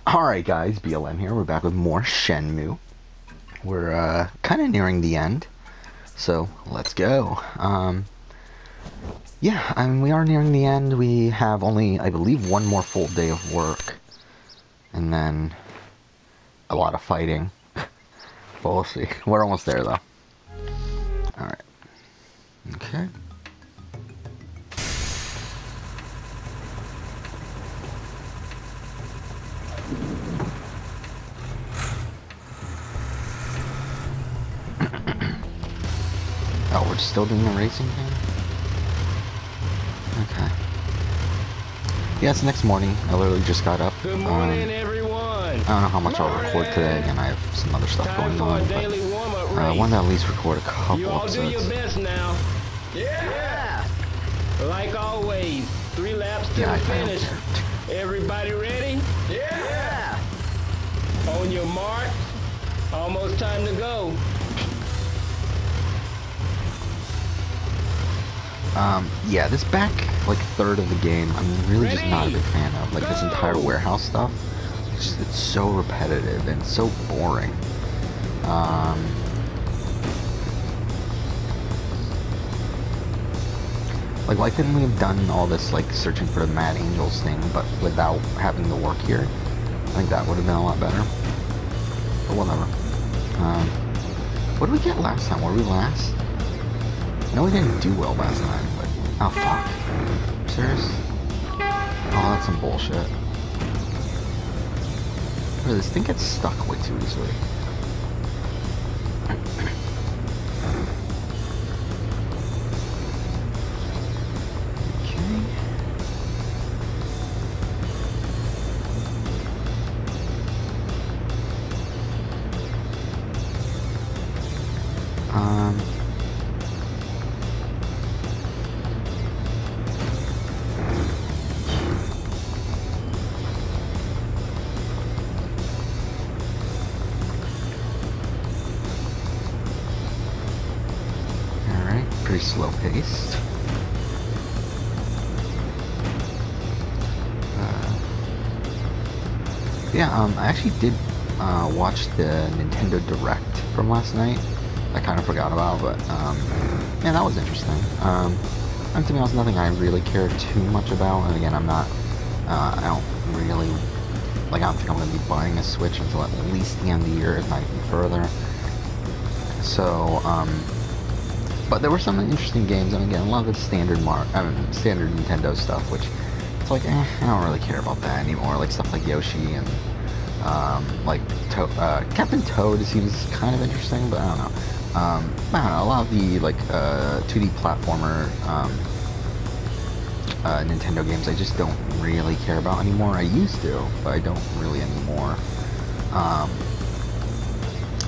Alright guys, BLM here. We're back with more Shenmue. We're kind of nearing the end, so let's go. Yeah, I mean, we are nearing the end. We have only, I believe, one more full day of work, and then a lot of fighting. But we'll see. We're almost there, though. Alright. Okay. Oh, we're still doing the racing thing? Okay. Yeah, it's next morning. I literally just got up. Good morning, everyone. I don't know how much I'll record today. Again, I have some other stuff going on. But I wanted to at least record a couple you all episodes. do your best now. Yeah. Like always, 3 laps to the finish. Everybody ready? Yeah. On your mark. Almost time to go. Yeah, this back, like, third of the game, I'm really just not a big fan of. Like, this entire warehouse stuff, it's so repetitive and so boring. Like, why couldn't we have done all this, like, searching for the Mad Angels thing, but without having to work here? I think that would have been a lot better. But whatever. What did we get last time? Were we last? No, we didn't do well last time, but... Oh, fuck. Serious? Oh, that's some bullshit. Bro, this thing gets stuck way too easily. Okay. Pretty slow paced. Yeah, I actually did watch the Nintendo Direct from last night. I kind of forgot about, but yeah, that was interesting. And to be honest, nothing I really care too much about. And again, I'm not. I don't really like. I don't think I'm going to be buying a Switch until at least the end of the year, if not even further. So, but there were some interesting games, and again, a lot of the standard standard Nintendo stuff, which it's like, I don't really care about that anymore. Like stuff like Yoshi and like Captain Toad seems kind of interesting, but I don't know. I don't know. A lot of the like 2D platformer Nintendo games, I just don't really care about anymore. I used to, but I don't really anymore.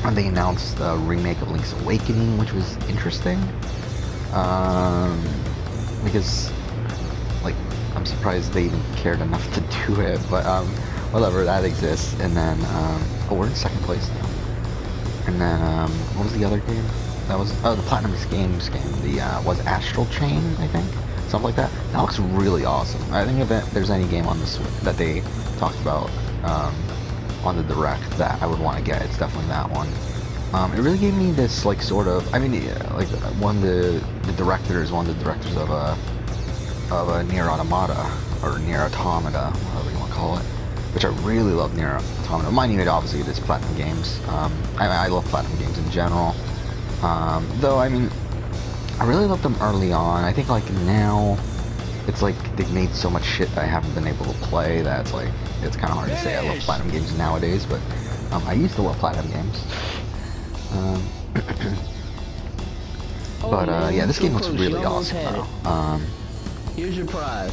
And they announced a remake of Link's Awakening, which was interesting. Because, like, I'm surprised they even cared enough to do it, but, whatever, that exists. And then, oh, we're in second place now. And then, what was the other game? That was, oh, the Platinum Games game. The, was Astral Chain, I think? Something like that. That looks really awesome. I think if there's any game on the Switch that they talked about, on the Direct that I would want to get, it's definitely that one. It really gave me this, like, sort of, I mean, like, one of the directors of a Nier Automata, or Nier Automata, whatever you want to call it, which I really love Nier Automata. Mind you, obviously, it is Platinum Games. I love Platinum Games in general. Though, I mean, I really loved them early on. I think, like, now, it's like they've made so much shit that I haven't been able to play that it's like, it's kind of hard to say I love Platinum Games nowadays, but I used to love Platinum Games. But yeah, this game looks really awesome though. Here's your prize.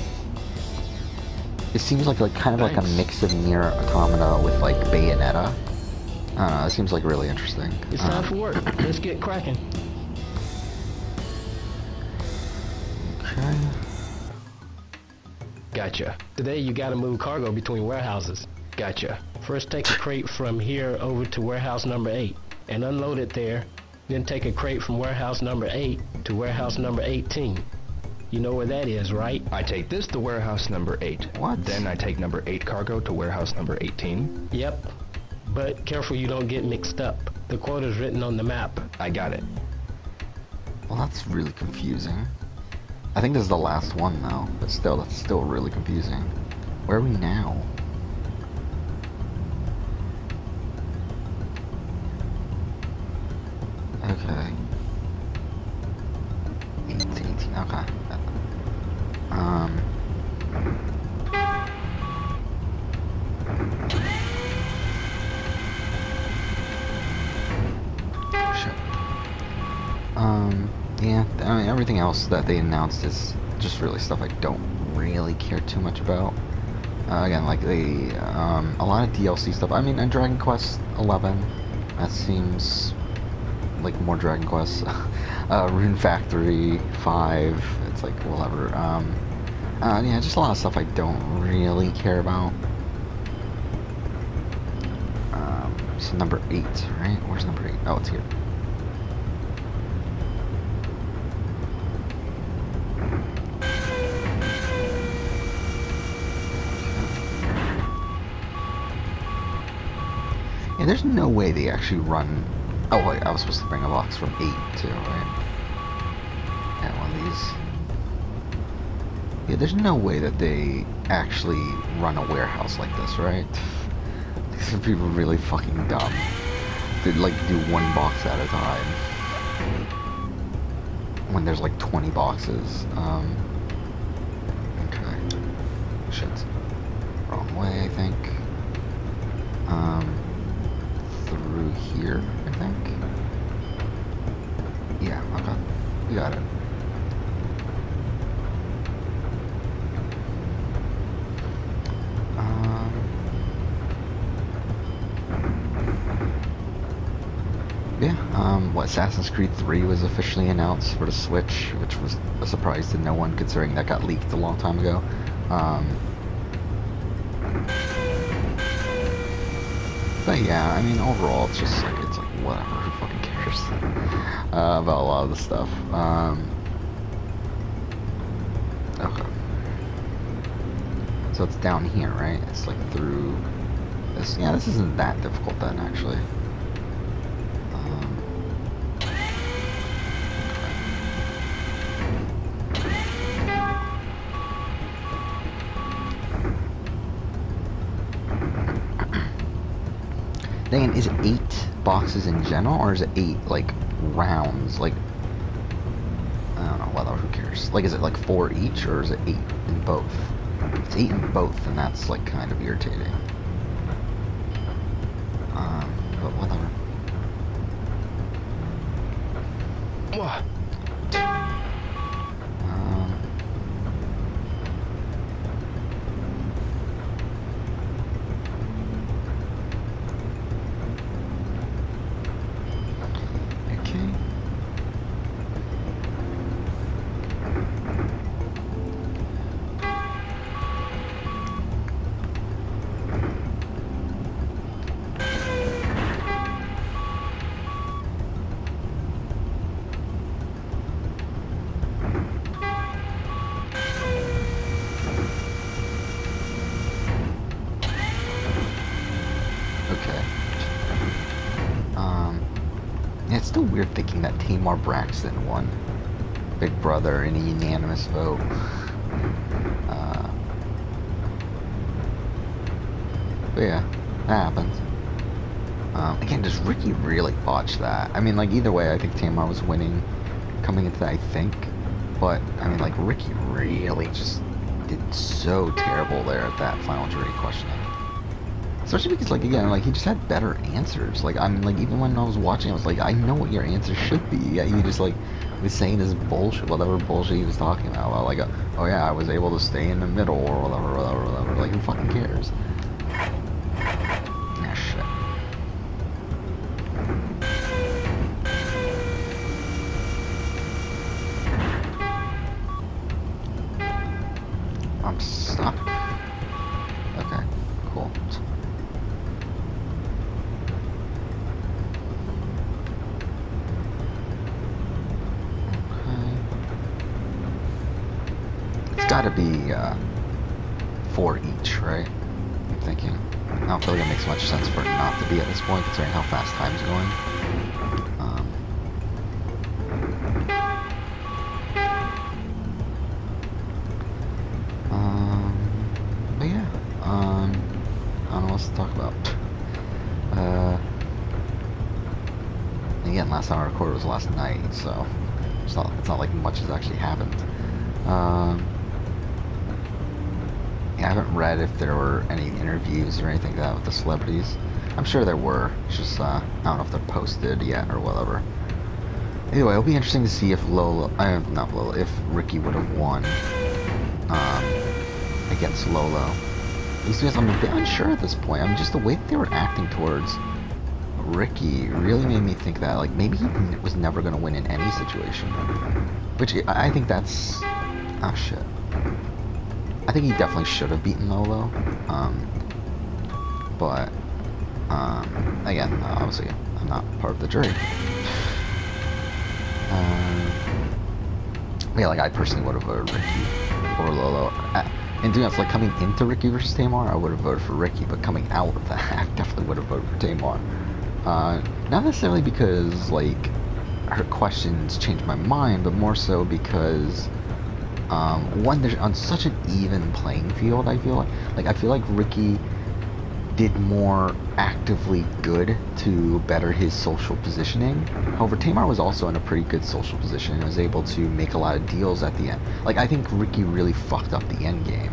It seems like kind of like a mix of Nier Automata with like Bayonetta. I don't know, it seems like really interesting. It's time for work. Let's get cracking. Okay. Gotcha. Today you gotta move cargo between warehouses. Gotcha. First take a crate from here over to warehouse number 8 and unload it there. Then take a crate from warehouse number 8 to warehouse number 18. You know where that is, right? I take this to warehouse number 8. What? Then I take number 8 cargo to warehouse number 18. Yep. But careful you don't get mixed up. The quota's written on the map. I got it. Well, that's really confusing. I think this is the last one, though. But still, that's still really confusing. Where are we now? Okay. 18, okay. Shit. Yeah, I mean, everything else that they announced is just really stuff I don't really care too much about. Again, like a lot of DLC stuff. I mean, Dragon Quest 11, that seems like more Dragon Quest. Rune Factory 5, it's like whatever. Yeah, just a lot of stuff I don't really care about. So number 8, right? Where's number 8? Oh, it's here. Yeah, there's no way they actually run. Oh wait, I was supposed to bring a box from 8 too, right? Yeah, one of these. Yeah, there's no way that they actually run a warehouse like this, right? These people are really fucking dumb. They like do one box at a time when there's like 20 boxes. Okay. Shit. Wrong way, I think. Through here, I think. Yeah, okay. We got it. Yeah, what, Assassin's Creed 3 was officially announced for the Switch, which was a surprise to no one considering that got leaked a long time ago. But yeah, I mean, overall, it's just like, whatever, who fucking cares about a lot of the stuff. Okay. So it's down here, right? It's like through this. Yeah, this isn't that difficult then, actually. Dang, is it 8 boxes in general, or is it 8, like, rounds? Like, I don't know, whatever, who cares? Like, is it, like, 4 each, or is it 8 in both? If it's 8 in both, then that's, like, kind of irritating. But whatever. What? Yeah, it's still weird thinking that Tamar Braxton won Big Brother in a unanimous vote. But yeah, that happens. Again, does Ricky really botch that? I mean, like, either way, I think Tamar was winning coming into that, I think. But, I mean, like, Ricky really just did so terrible there at that final jury questioning. Especially because, like, again, like, he just had better answers. Like, I mean, like, even when I was watching, I was like, I know what your answer should be. Yeah, he just, like, was saying this bullshit, whatever bullshit he was talking about. Like, oh yeah, I was able to stay in the middle, or whatever. Like, who fucking cares? Ah, shit. I'm stuck. Okay, cool. gotta be 4 each, right? I'm thinking. I don't feel like it makes much sense for it not to be at this point, considering how fast time's going. But yeah, I don't know what else to talk about. Again, last time I recorded was last night, so it's not like much has actually happened. Yeah, I haven't read if there were any interviews or anything like that with the celebrities. I'm sure there were. It's just I don't know if they're posted yet or whatever. Anyway, it'll be interesting to see if not Lola, if Ricky would have won against Lolo. At least because I'm a bit unsure at this point. I mean, just the way that they were acting towards Ricky really made me think that like maybe he was never going to win in any situation. Which I think that's shit. I think he definitely should have beaten Lolo. But again, obviously I'm not part of the jury. Yeah, like I personally would have voted Ricky or Lolo. And to be honest, like coming into Ricky versus Tamar, I would have voted for Ricky, but coming out of that, I definitely would have voted for Tamar. Not necessarily because like her questions changed my mind, but more so because one, they're on such an even playing field. I feel like Ricky did more actively good to better his social positioning. However, Tamar was also in a pretty good social position and was able to make a lot of deals at the end. Like, I think Ricky really fucked up the end game,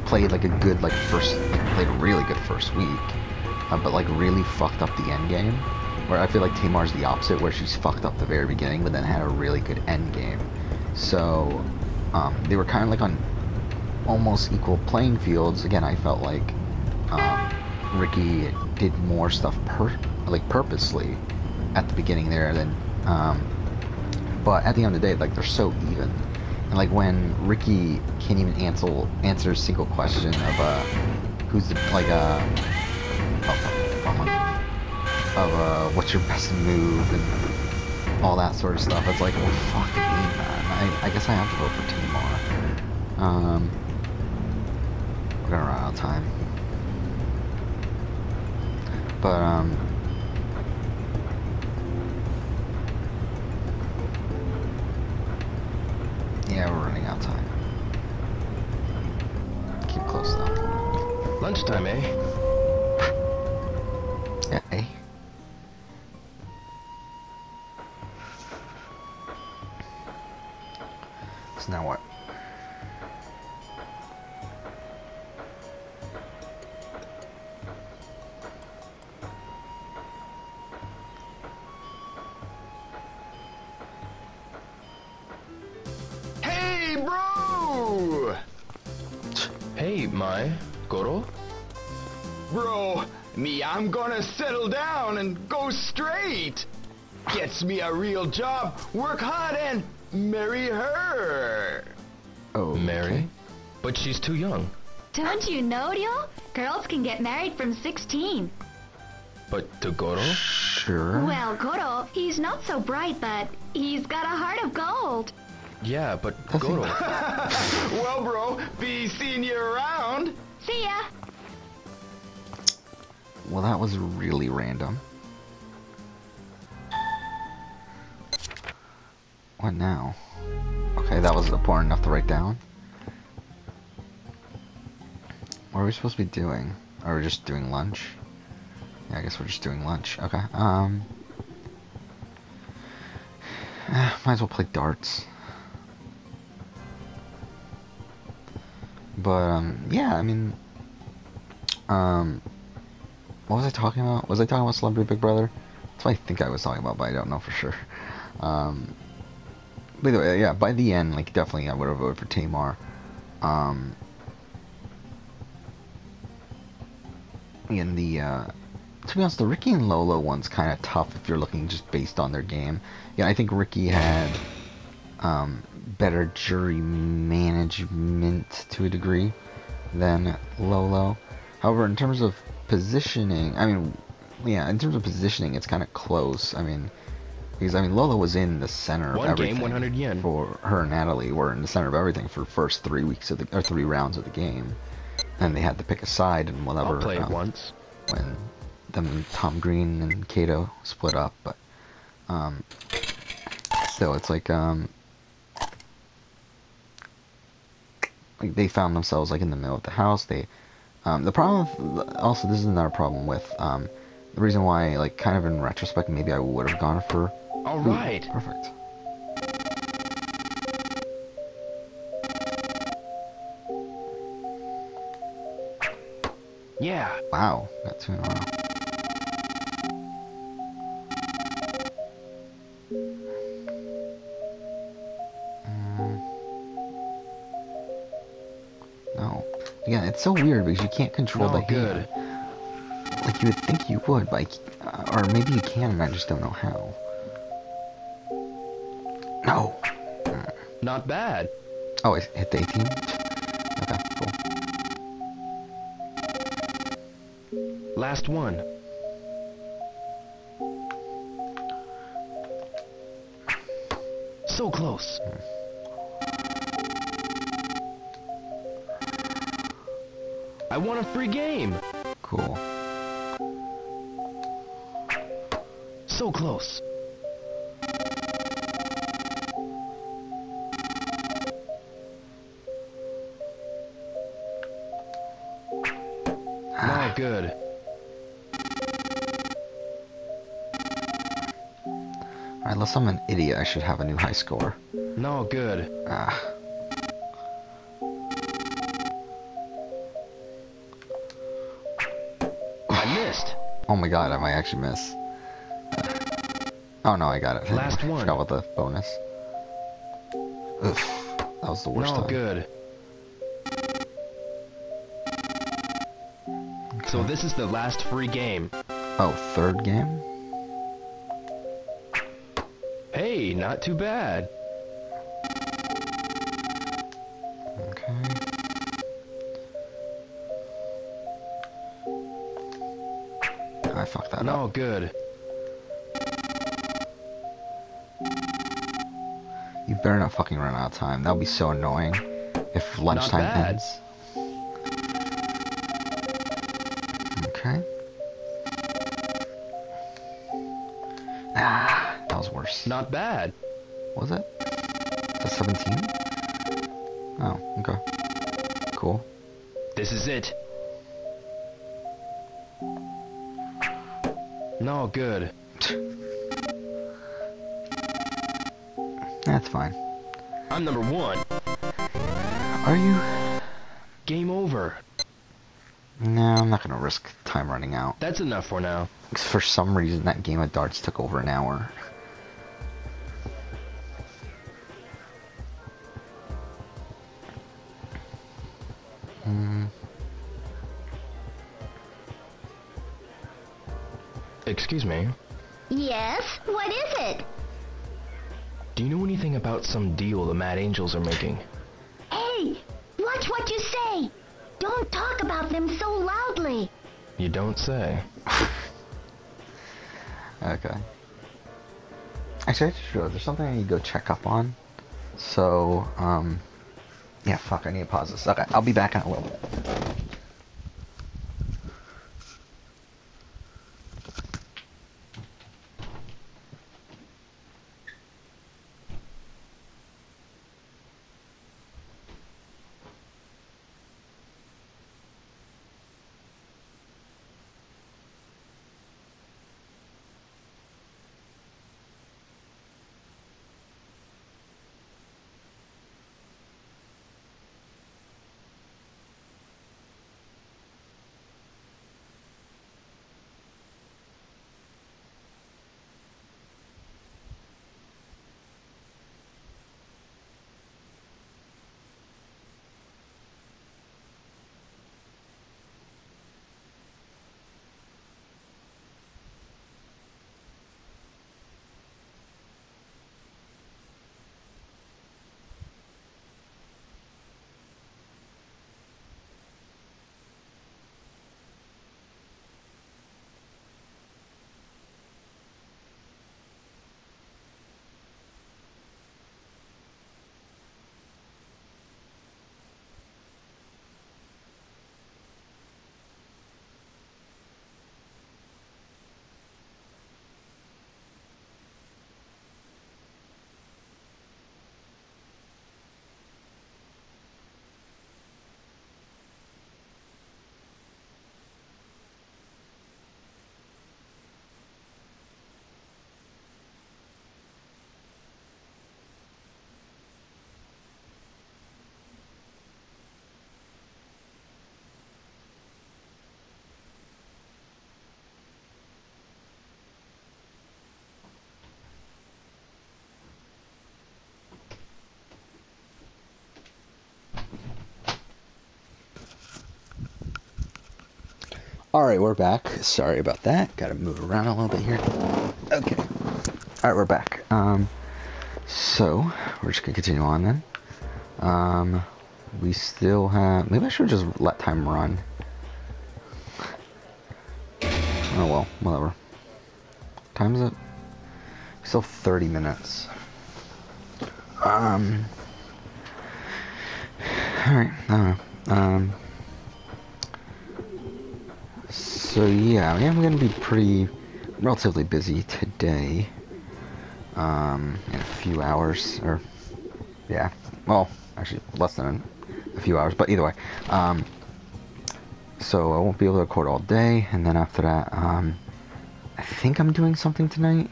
played like a good, played a really good first week, but like really fucked up the end game. Where I feel like Tamar's the opposite, where she's fucked up the very beginning, but then had a really good end game. So, they were kind of like on almost equal playing fields. Again, I felt like Ricky did more stuff purposely at the beginning there than but at the end of the day, like, they're so even. And like when Ricky can't even answer a single question of who's the what's your best move and all that sort of stuff. It's like, well, fuck me, man. I guess I have to vote for Tamar. We're gonna run out of time. But, yeah, we're running out of time. Keep close, though. Lunchtime, eh? Yeah, eh? So now what? Hey, bro! Hey, Mai. Goro? Bro, I'm gonna settle down and go straight. Gets me a real job, work hard, and marry her. Oh, Mary? But she's too young. Don't you know, Ryo? Girls can get married from 16. But to Goro? Sure. Well, Goro, he's not so bright, but he's got a heart of gold. Yeah, but Does he? Goro... Well, bro, be seeing you around. See ya! Well, that was really random. What now? Okay, that was important enough to write down. What are we supposed to be doing? Are we just doing lunch? Yeah, I guess we're just doing lunch. Okay, might as well play darts. But, yeah, I mean, what was I talking about? Was I talking about Celebrity Big Brother? That's what I think I was talking about, but I don't know for sure. By the way, yeah, by the end, like, definitely I would have voted for Tamar. In the, to be honest, the Ricky and Lolo one's kind of tough if you're looking just based on their game. Yeah, I think Ricky had, better jury management to a degree than Lolo. However, in terms of positioning, I mean, yeah, in terms of positioning, it's kind of close. I mean, Because, I mean, Lola was in the center of One everything. game, 100 yen. For her and Natalie were in the center of everything for the first 3 weeks of the, or 3 rounds of the game. And they had to pick a side and whatever. I'll play it once. When Tom Green and Kato split up, but, still, it's like they found themselves, like, in the middle of the house. They, the problem with, also, this is another problem with, the reason why, like, kind of in retrospect, maybe I would have gone for... All right. Ooh, perfect. Yeah. Wow, got 2 in a row. No. Again, it's so weird because you can't control the hand. Like, you would think you would, but or maybe you can, and I just don't know how. No! Not bad. Oh, it hit the 18? Okay, cool. Last one. So close. I want a free game. Cool. So close. No good. Alright, unless I'm an idiot, I should have a new high score. No good. Ah. I missed. Oh my god, I might actually miss. Oh no, I got it. Last I one. forgot about the bonus. Oof. That was the worst No time. good. Okay. So this is the last free game. Oh, 3rd game? Hey, not too bad. Okay. I fucked that up. No good. You better not fucking run out of time. That would be so annoying if lunchtime bad. ends. Okay. Ah, that was worse. Not bad. Was it? Is that 17? Oh, okay. Cool. This is it. No good. That's fine. I'm number 1. Are you? Game over. No, I'm not gonna risk time running out. That's enough for now. For some reason, that game of darts took over an hour. Excuse me. Yes? What is it? Do you know anything about some deal the Mad Angels are making? Hey! Watch what you say! Don't talk about them so loudly! You don't say. Okay. Actually, sure, there's something I need to go check up on. So, yeah, fuck, I need to pause this. Okay, I'll be back in a little bit. Alright, we're back. Sorry about that. Gotta move around a little bit here. Okay. Alright, we're back. So, we're just gonna continue on then. We still have... Maybe I should just let time run. Oh well, whatever. Time's up. Still 30 minutes. Alright, I don't know. So yeah, I am gonna be relatively busy today. In a few hours, or yeah, well, actually less than a few hours, but either way. So I won't be able to record all day, and then after that, I think I'm doing something tonight.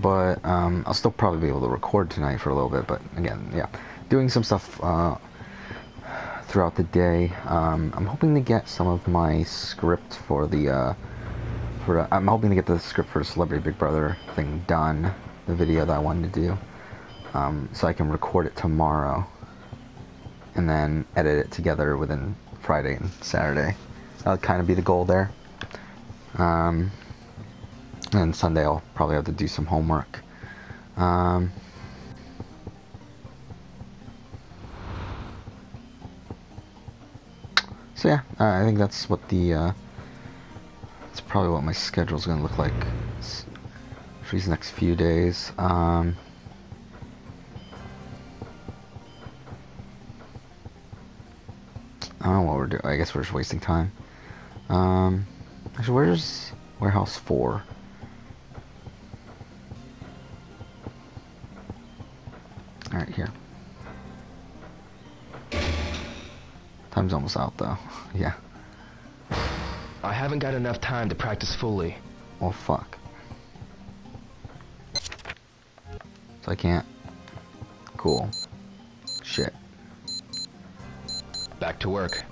But I'll still probably be able to record tonight for a little bit, but again, yeah, doing some stuff throughout the day. I'm hoping to get some of my script for the I'm hoping to get the script for the Celebrity Big Brother thing done, the video that I wanted to do, so I can record it tomorrow and then edit it together within Friday and Saturday. That'll kind of be the goal there. And Sunday I'll probably have to do some homework. So yeah, I think that's what that's probably what my schedule's gonna look like for these next few days. I don't know what we're doing. I guess we're just wasting time. Actually, where's Warehouse 4? Alright, here. Time's almost out, though. Yeah. I haven't got enough time to practice fully. Well, fuck. So I can't. Cool. Shit. Back to work.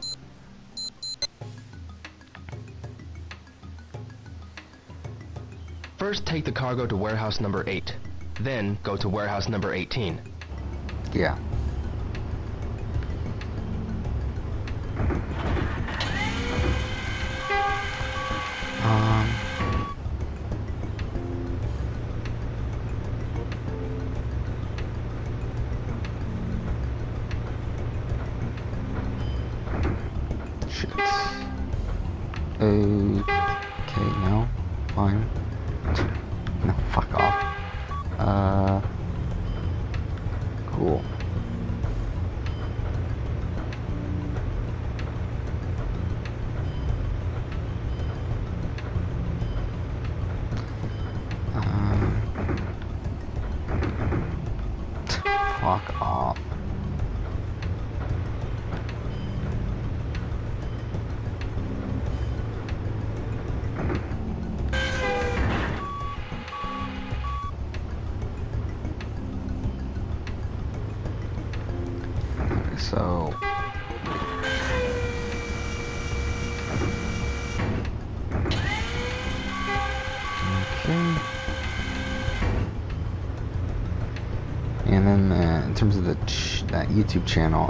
First, take the cargo to warehouse number 8. Then, go to warehouse number 18. Yeah. Shit. Okay, no. Fine. No, fuck off. Cool. Fuck off. So okay, and then in terms of that YouTube channel,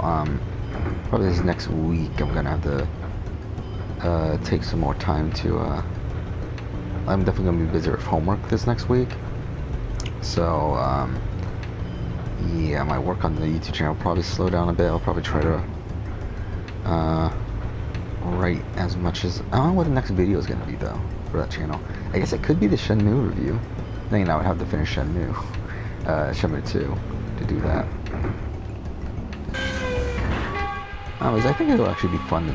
probably this next week I'm gonna have to take some more time to I'm definitely gonna be busy with homework this next week, so yeah, my work on the YouTube channel will probably slow down a bit. I'll probably try to write as much as... I don't know what the next video is going to be, though, for that channel. I guess it could be the Shenmue review. Then I would have to finish Shenmue II to do that. I think it'll actually be fun to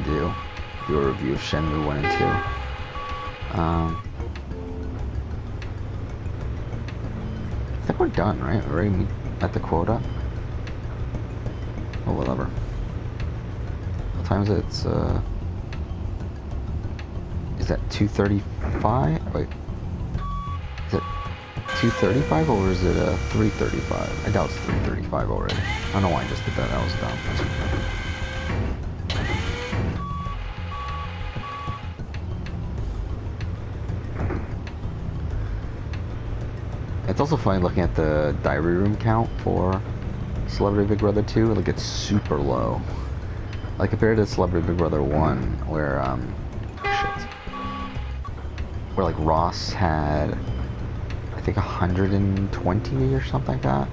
do a review of Shenmue 1 and 2. I think we're done, right? We're already at the quota. Oh, whatever. What time is it? It's is that 2:35? Wait, is it 2:35 or is it 3:35? I doubt it's 3:35 already. I don't know why I just did that. That was dumb. It's also funny looking at the diary room count for Celebrity Big Brother 2. Like, it's super low. Like compared to Celebrity Big Brother 1, where where like Ross had, I think 120 or something like that.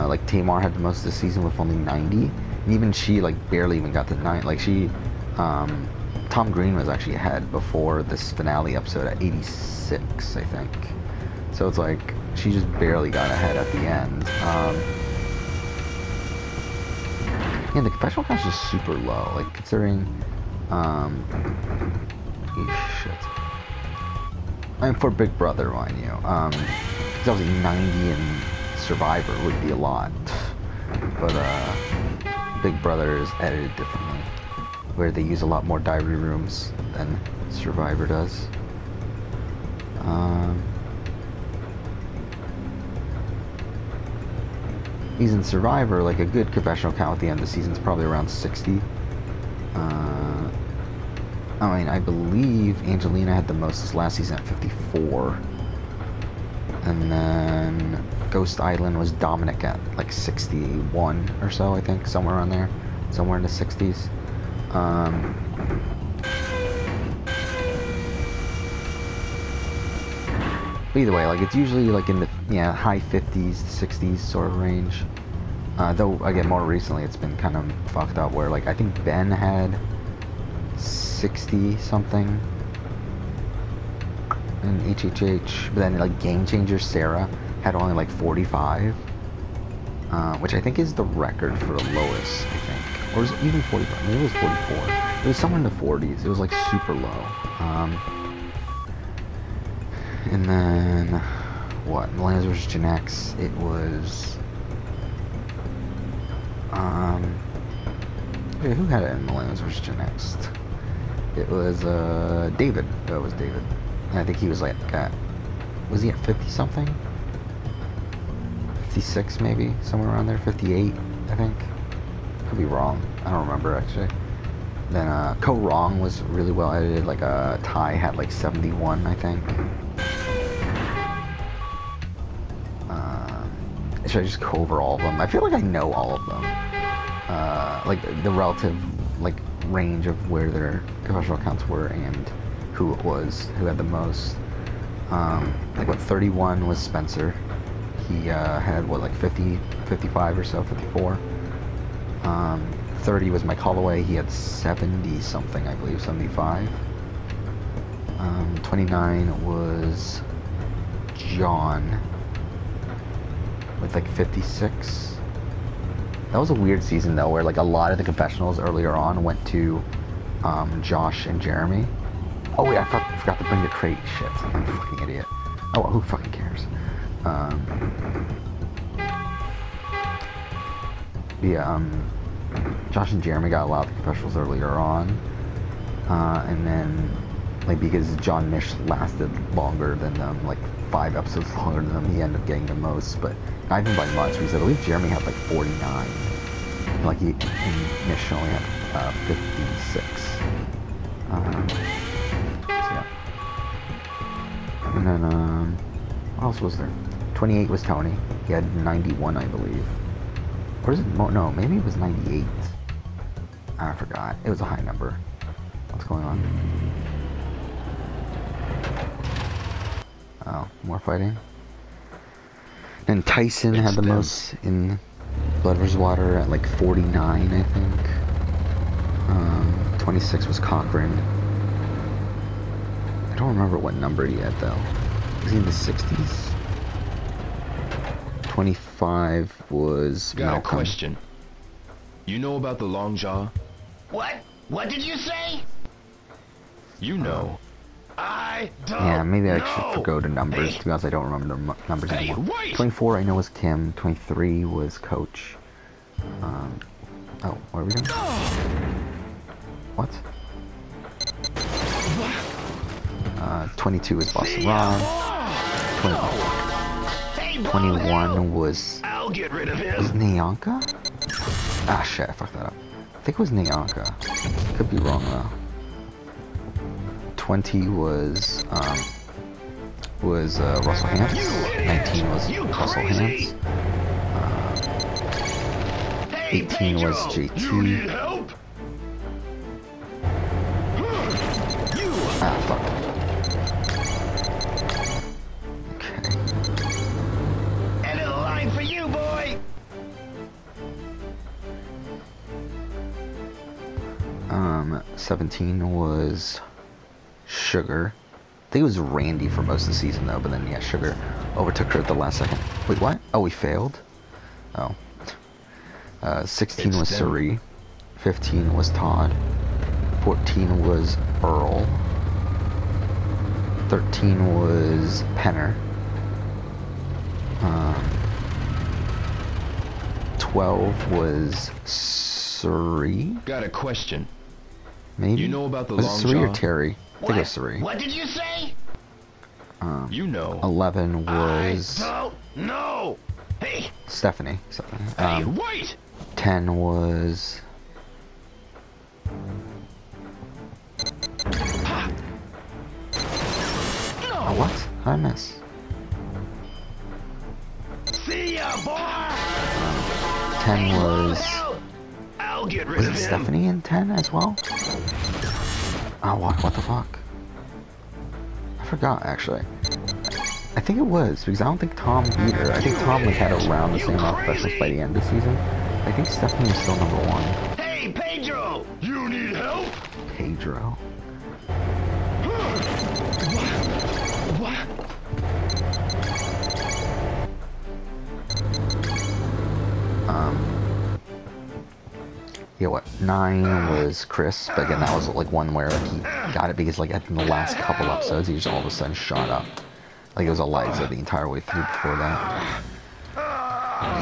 Like Tamar had the most of the season with only 90, and even she like barely even got to 9. Like she, Tom Green was actually ahead before this finale episode at 86, I think. So it's like she just barely got ahead at the end. Yeah, the confessional count's just super low, like considering, shit. I mean, for Big Brother, mind you, because obviously 90 in Survivor would be a lot, but Big Brother is edited differently, where they use a lot more diary rooms than Survivor does. He's in Survivor, like a good confessional count at the end of the season is probably around 60. I mean, I believe Angelina had the most this last season at 54. And then Ghost Island was Dominic at like 61 or so, I think, somewhere around there. Somewhere in the 60s. But either way, like it's usually like in the high 50s, 60s sort of range. Though again, more recently it's been kind of fucked up where like I think Ben had 60 something in HHH, but then like Game Changer Sarah had only like 45, which I think is the record for the lowest, I think, or was it even 45? Maybe it was 44. It was somewhere in the 40s. It was like super low. And then, what? Millennials vs. Gen X, it was, wait, who had it in Millennials vs. Gen X? It was, David. That was David. And I think he was like at, was he at 50 something? 56 maybe? Somewhere around there? 58, I think? Could be wrong. I don't remember actually. Then, Co Wrong was really well edited. Like, Ty had like 71, I think. Should I just go over all of them? I feel like I know all of them. Like the relative like range of where their confessional accounts were and who it was, who had the most. Like what 31 was Spencer. He had what like 50, 55 or so, 54. 30 was Mike Holloway. He had 70 something, I believe, 75. 29 was John with like 56. That was a weird season though, where like a lot of the confessionals earlier on went to Josh and Jeremy. Oh wait, I forgot to bring the crate. Shit, I'm a fucking idiot. Oh well, who fucking cares? Josh and Jeremy got a lot of the confessionals earlier on, and then like because John Mish lasted longer than them, like 5 episodes longer than them, he ended up getting the most, but not even by much, because I believe Jeremy had like 49, like and Mish only had 56. So yeah. And then what else was there? 28 was Tony. He had 91, I believe. Or is it? No, maybe it was 98. I forgot. It was a high number. What's going on? Oh, more fighting. And Tyson had the most in Blood vs. Water at like 49, I think. 26 was Cochran. I don't remember what number he had though. Was he in the 60s? 25 was Got Malcolm. a question. You know about the long jaw? What? What did you say? You know. I don't Yeah, maybe I know. should go to numbers, Hey. to be honest, I don't remember the numbers Hey, anymore. wait! 24 I know was Kim, 23 was Coach. Oh, what are we doing? What? 22 was Boston Rob. 21 was... I'll get rid of Was him. Nyanka? Ah, shit, I fucked that up. I think it was Nyanka. Could be wrong, though. 20 was Russell Hantz. 19 was Russell Hantz. 18 was JT. Help? Ah, fuck. Okay. End of the line for you, boy. 17 was Sugar. I think it was Randy for most of the season though, but then yeah, Sugar overtook her at the last second. Wait, what? Oh, we failed? Oh. 16 was Suri. 15 was Todd. 14 was Earl. 13 was Penner. 12 was Suri. Got a question. Maybe? You know about the was long it Suri or jaw? Terry? I think it was Suri. What did you say? You know. 11 was I don't know. Hey, Stephanie. hey, wait! 10 was oh, what? How did I miss? See ya, boy! 10 was I'll get rid was of it him. Stephanie in 10 as well? Oh, what the fuck? I forgot actually. I think it was because I don't think Tom beat her. I think Tom like had around the same amount of professionals by the end of the season. I think Stephanie was still number 1. Hey, Pedro! You need help? Pedro. What? Yeah, what? 9 was Chris, but again, that was like one where like, he got it because like in the last couple episodes, he just all of a sudden shot up. Like it was Eliza the entire way through before that.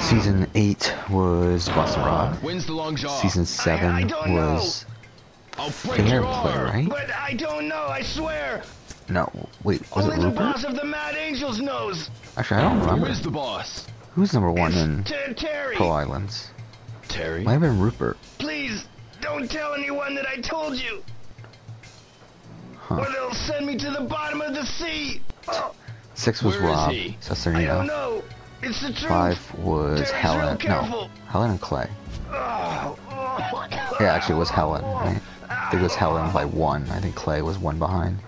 Season 8 was Boston Rob. When's the long jaw? Season 7 I don't was I'll break Fair your Play, arm. right? But I don't know, I swear. No, wait, was Only it the Rupert? boss of the Mad Angels knows. Actually, I don't Who remember. is the boss? Who's number 1 in Terry. Pearl Islands? Terry? Might have been Rupert. Please, don't tell anyone that I told you. Huh. Or they'll send me to the bottom of the sea. Oh, 6 was Where is Rob. he? I don't Cesarino. know. It's the truth. 5 was Terry's Helen. real No, careful. Helen and Clay. Oh, Yeah, actually, it was Helen. Right? I think it was Helen by 1. I think Clay was 1 behind.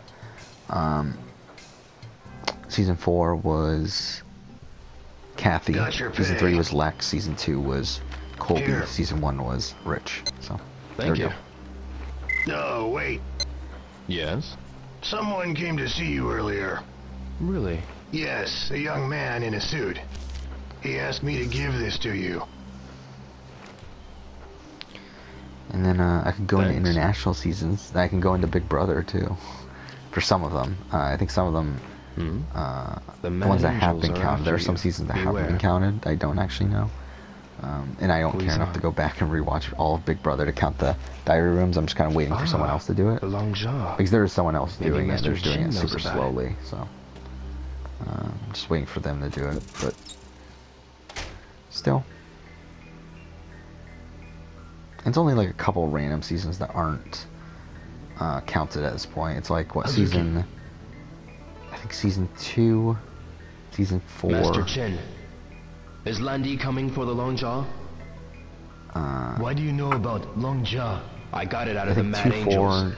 Season 4 was Kathy. Got your Season pay. 3 was Lex. Season 2 was Colby. Here. Season 1 was Rich. So, there Thank we you. go. No, wait. Yes? Someone came to see you earlier. Really? Yes, a young man in a suit. He asked me to give this to you. And then I could go into Thanks. international seasons. I can go into Big Brother too, for some of them. I think some of them, the ones that have been counted. There are some seasons that haven't been counted. I don't actually know, and I don't care enough to go back and rewatch all of Big Brother to count the diary rooms. I'm just kind of waiting for someone else to do it The long jaw. because there is someone else Maybe doing it. They're Mr. just doing Chin it knows super about it. slowly, so I'm just waiting for them to do it. But still. It's only like a couple random seasons that aren't counted at this point. It's like, what, season... I think season 2, season 4... Master Chen, is Landy coming for the long jaw? Why do you know about Long Jaw? I got it out I of the think Mad 2, Angels. 4,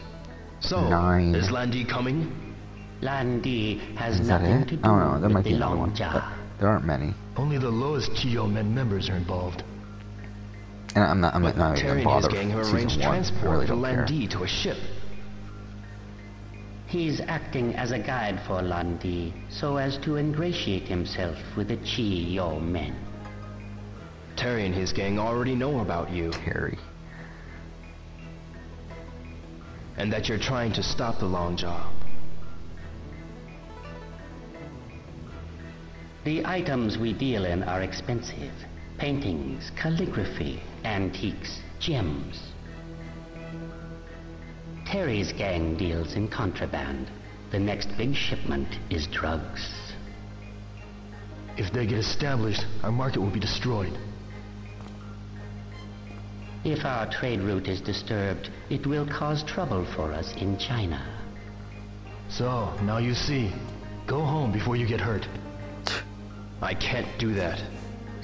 So, 9... is Landy coming? Landy has Is that nothing it? to do I don't know, there with might be the another one. Longjaw. But there aren't many. Only the lowest Chio Men members are involved. And I'm not But even Terry gonna and his bother gang have with arranged season 1. I transport really for don't care. Landy to a ship. He's acting as a guide for Landy so as to ingratiate himself with the Chio men. Terry and his gang already know about you, Terry. and that you're trying to stop the long jaw. The items we deal in are expensive. Paintings, calligraphy, antiques, gems. Terry's gang deals in contraband. The next big shipment is drugs. If they get established, our market will be destroyed. If our trade route is disturbed, it will cause trouble for us in China. So, now you see. Go home before you get hurt. I can't do that.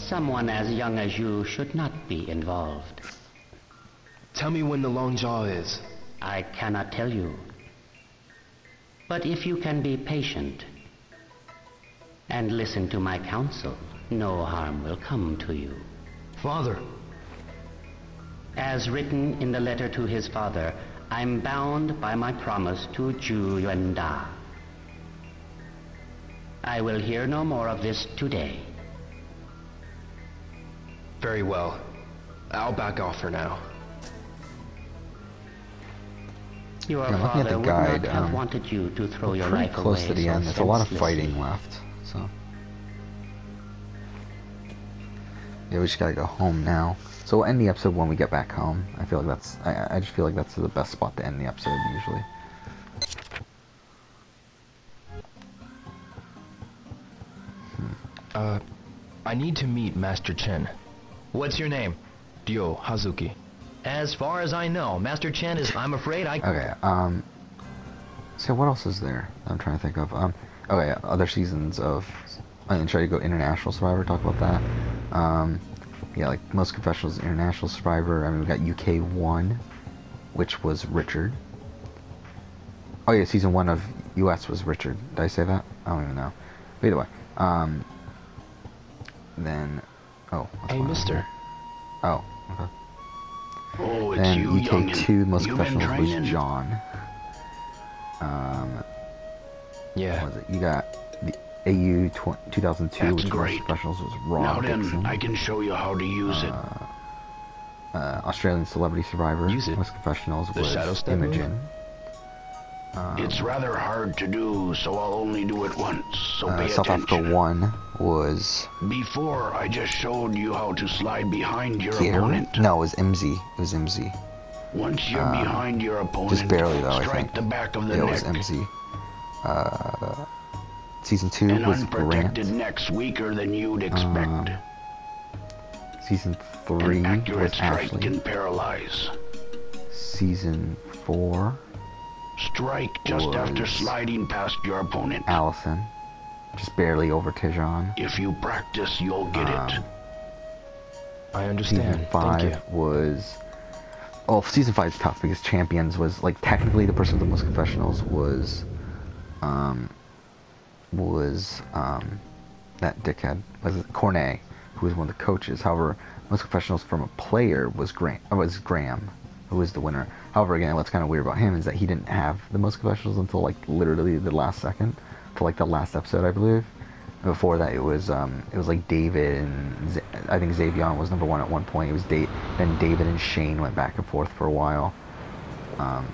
Someone as young as you should not be involved. Tell me when the long jaw is. I cannot tell you. But if you can be patient and listen to my counsel, no harm will come to you. Father. As written in the letter to his father, I'm bound by my promise to Zhu Yuanda. I will hear no more of this today. Very well. I'll back off for now. Your Yeah, looking at father the would guide, not have wanted you to throw your pretty life close away to the so end. There's a lot of senselessly. fighting left, so yeah, we just gotta go home now. So we'll end the episode when we get back home. I feel like that's I just feel like that's the best spot to end the episode usually. I need to meet Master Chen. What's your name? Ryo Hazuki. As far as I know, Master Chen is, I'm afraid I... Okay, so what else is there I'm trying to think of? Okay, other seasons of... I'm gonna try to go International Survivor, talk about that. Yeah, like, Most Confessionals International Survivor. I mean, we got UK 1, which was Richard. Oh yeah, Season 1 of US was Richard. Did I say that? I don't even know. But either way. Then... Oh. what's Hey, going on mister. here? Oh, okay. Oh, it's Then you, UK youngin'. 2, Most You been Confessionals was training? John. Yeah. What was it? You got the AU 2002, That's which was great. Most Professionals was Ron Now then, Dixon. I can show you how to use it. Australian Celebrity Survivor, Use it. Most Professionals The was Shadow Step move? Imogen. It's rather hard to do, so I'll only do it once, so pay South Africa attention. 1 was Before, I just showed you how to slide behind your Gary? opponent. No, it was MZ. It was MZ. Once you're behind your opponent, Just barely though, I strike think. the back of the Yeah, it neck. was MZ. Season 2 An was Grant. unprotected neck's weaker than you'd expect. Season 3 An was accurate strike Ashley. can paralyze. Season 4, Strike just after was sliding past your opponent. Allison. Just barely over Tijon. If you practice, you'll get it. I understand. Season Thank you. 5 was... Oh, Season 5 is tough because Champions was, like, technically the person with the most confessionals was that dickhead. Was it Cornet, who was one of the coaches. However, most confessionals from a player was Graham, who was the winner. However, again, what's kind of weird about him is that he didn't have the most confessionals until, like, literally the last second. Till, like, the last episode, I believe. Before that, it was like David and I think Xavion was number 1 at one point. It was then David and Shane went back and forth for a while. I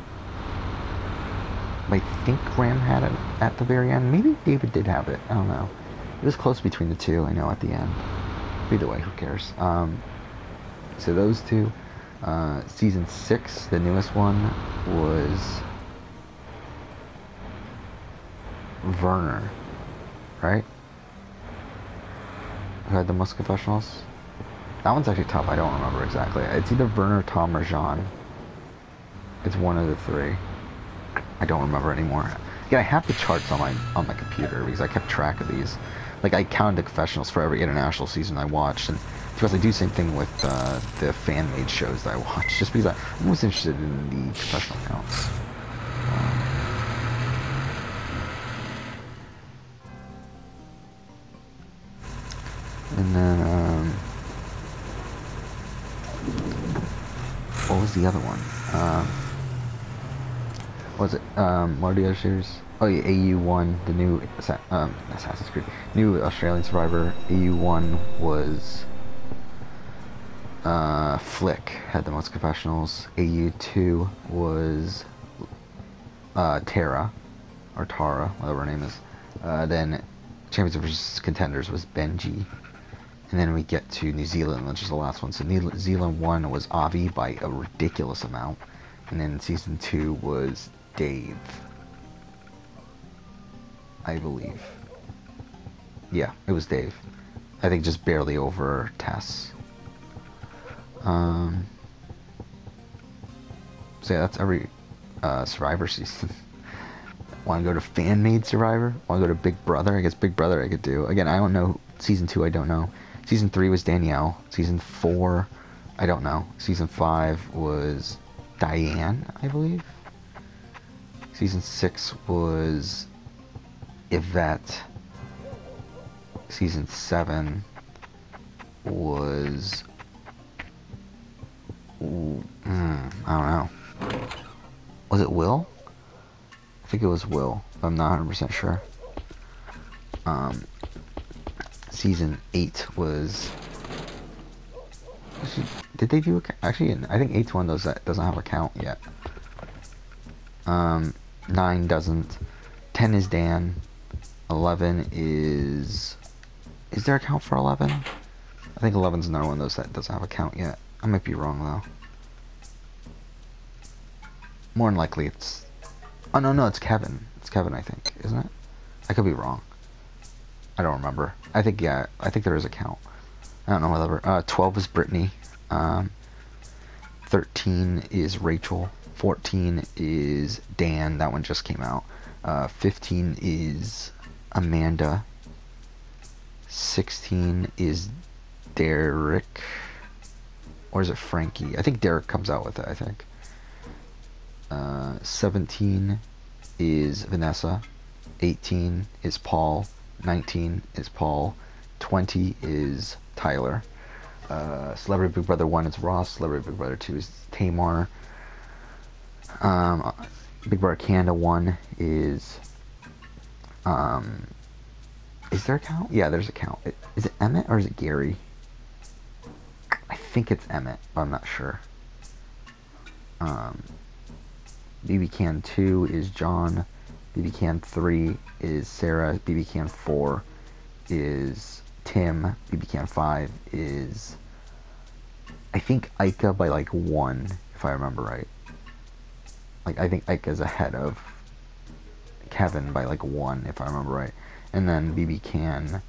think Graham had it at the very end. Maybe David did have it. I don't know. It was close between the two. I know at the end. Either way, who cares? So those two. Season 6, the newest one, was Werner, right? Who had the most confessionals? That one's actually tough. I don't remember exactly. It's either Werner, Tom, or Jean. It's one of the three. I don't remember anymore. Yeah, I have the charts on my computer because I kept track of these. Like, I counted the confessionals for every international season I watched, and because I do the same thing with the fan-made shows that I watch, just because I'm most interested in the professional counts. And then, what was the other one? What was it? What are the other series? Oh yeah, AU1, the new Assassin's Creed, new Australian Survivor. AU1 was Flick, had the most confessionals. AU2 was Tara, or Tara, whatever her name is. Then Champions vs. Contenders was Benji. And then we get to New Zealand, which is the last one. So New Zealand 1 was Avi by a ridiculous amount. And then Season 2 was Dave, I believe. Yeah, it was Dave. I think just barely over Tess. So yeah, that's every Survivor season. Want to go to fan-made Survivor? Want to go to Big Brother? I guess Big Brother I could do. Again, I don't know. Season 2 I don't know. Season 3 was Danielle. Season 4, I don't know. Season 5 was Diane, I believe. Season 6 was Yvette. Season 7 was... I don't know. Was it Will? I think it was Will. I'm not 100% sure. Season 8 was... Did they do a... Actually, I think 8's one of those that doesn't have a count yet. 9 doesn't. 10 is Dan. 11 is... Is there a count for 11? I think 11's another one of those that doesn't have a count yet. I might be wrong, though. More than likely it's... Oh, no, it's Kevin. It's Kevin, I think. Isn't it? I could be wrong. I don't remember. I think, yeah. I think there is a count. I don't know, whatever. 12 is Brittany. 13 is Rachel. 14 is Dan. That one just came out. 15 is Amanda. 16 is Derek. Or is it Frankie? I think Derek comes out with it, I think. 17 is Vanessa. 18 is Paul. 19 is Paul. 20 is Tyler. Celebrity Big Brother 1 is Ross. Celebrity Big Brother 2 is Tamar. Big Brother Canada 1 is... Is there a count? Yeah, there's a count. Is it Emmett or is it Gary? I think it's Emmett, but I'm not sure. BB Can 2 is John. BB Can 3 is Sarah. BB Can 4 is Tim. BB Can 5 is... I think Ica by like 1, if I remember right. Like, I think Ica's ahead of Kevin by like 1, if I remember right. And then BB Can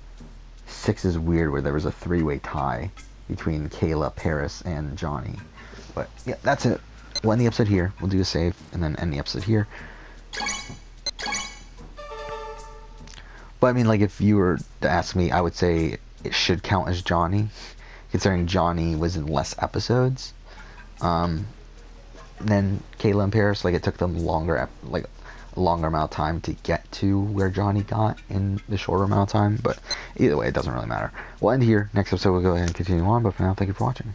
6 is weird, where there was a 3-way tie between Kayla, Paris, and Johnny. But yeah, that's it. We'll end the episode here. We'll do a save and then end the episode here. But I mean, like, if you were to ask me, I would say it should count as Johnny, considering Johnny was in less episodes than Kayla and Paris. Like, it took them longer, like a longer amount of time to get to where Johnny got in the shorter amount of time. But either way, it doesn't really matter. We'll end here. Next episode, we'll go ahead and continue on. But for now, thank you for watching.